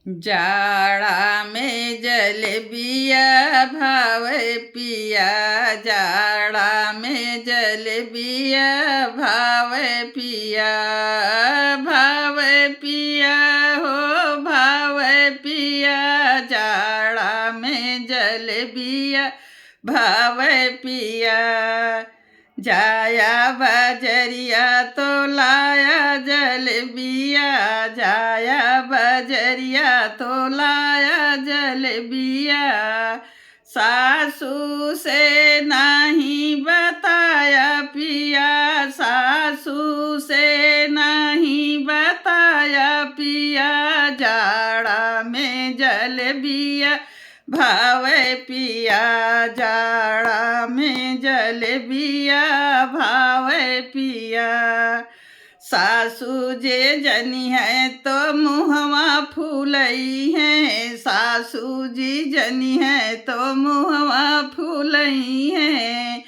जाड़ा में जलेबिया भावे पिया, जाड़ा में जलेबिया भावे पिया, भावे पिया हो भावे पिया, जाड़ा में जलेबिया भावे पिया। जाया बजरिया तो लाया जलेबिया, जाया बजरिया तो लाया जलेबिया, सासू से नहीं बताया पिया, सासू से नहीं बताया पिया, जाड़ा में जलेबिया भावे पिया, जाड़ा में जलेबिया भावे पिया। सासू जे जनी है तो मुहवा फूलई है, सासू जी जनी है तो मुहवा फूलई है,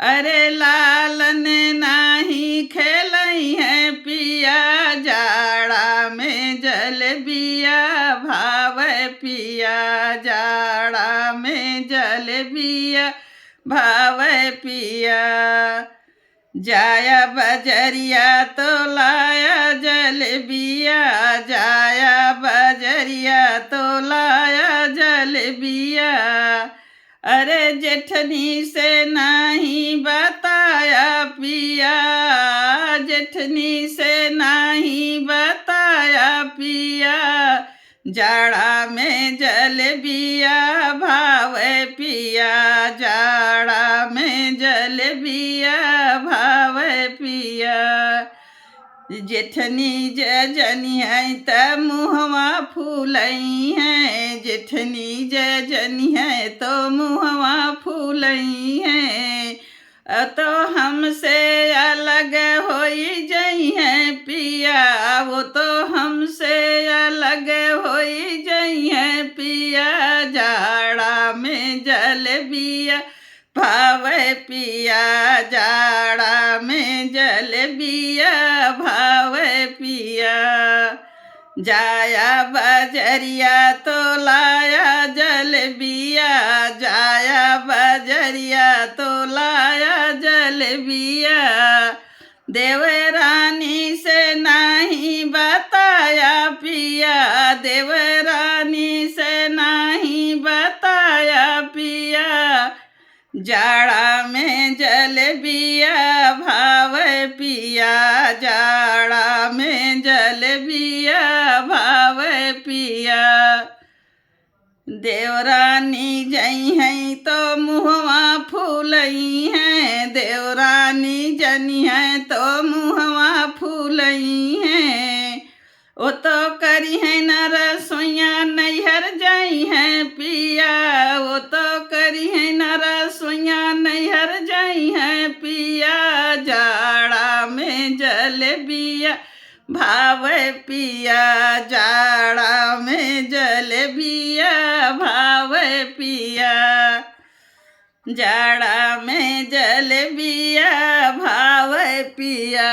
अरे लालन नाही खेलई है पिया, जाड़ा में जलेबिया भावे पिया, जाड़ा में जलेबिया भावे पिया। जाया बजरिया तो लाया जलेबिया, जाया बजरिया तो लाया जलेबिया, अरे जेठनी से नहीं बताया पिया, जेठनी से नहीं बताया पिया, जाड़ा में जलेबिया भावे पिया, जाड़ा में जलेबिया भावे पिया। जेठनी जनी है त मुहवा फूलई है, जेठनी जनी है तो मुहवा फूलई है, तो हमसे अलग होई जई है पिया, वो तो हमसे अलग होई जई है पिया, जाड़ा में जलेबिया भावे पिया, जाड़ा में जलेबिया भावे पिया। जाया बजरिया तो लाया जलेबिया, जाया बजरिया तो लाया जलेबिया, देवरानी से नहीं बताया पिया, देवरानी से नहीं बताया पिया, जाड़ा में जलेबिया भावे पिया, जाड़ा में जलेबिया भावे पिया। देवरानी जई हैं तो मुहवा फूलई हैं, देवरानी जनी हैं तो मुहवा फूलई हैं, वो तो करी है न रसोइया नैहर जाई हैं पिया, वो तो करी है न रसोइया नैहर जाई हैं पिया, जाड़ा में जलेबिया भावे पिया, जाड़ा में जलेबिया भावे पिया, जाड़ा में जलेबिया भावे पिया।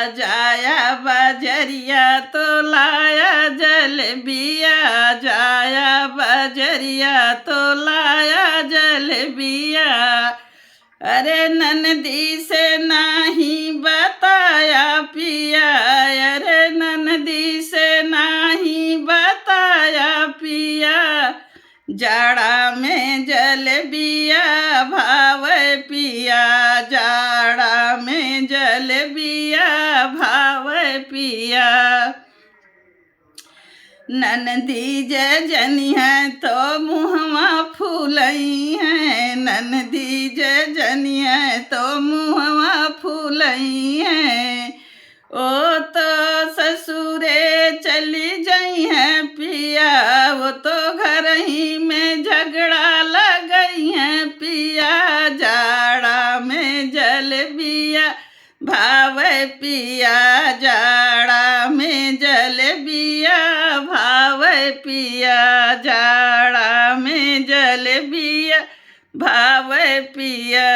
जाया बजरिया तो लाया जलेबिया, जाया बजरिया तो लाया जलेबिया, अरे ननदी से नहीं बताया पिया, अरे ननदी से नहीं बताया पिया, जाड़ा में जलेबिया भावे पिया, जाड़ा में जलेबिया भावे पिया। ननदी जनी है तो मुहवा फूलई है, ननदी जनी है तो मुहवा फूलई है, ओ तो ससुरे चली जाई है पिया, वो तो घर ही में झगड़ा लगई है पिया, जाड़ा में जलेबिया भावे पिया, जाड़ा में जलेबिया भावे पिया, जाड़ा में जलेबिया भावे पिया।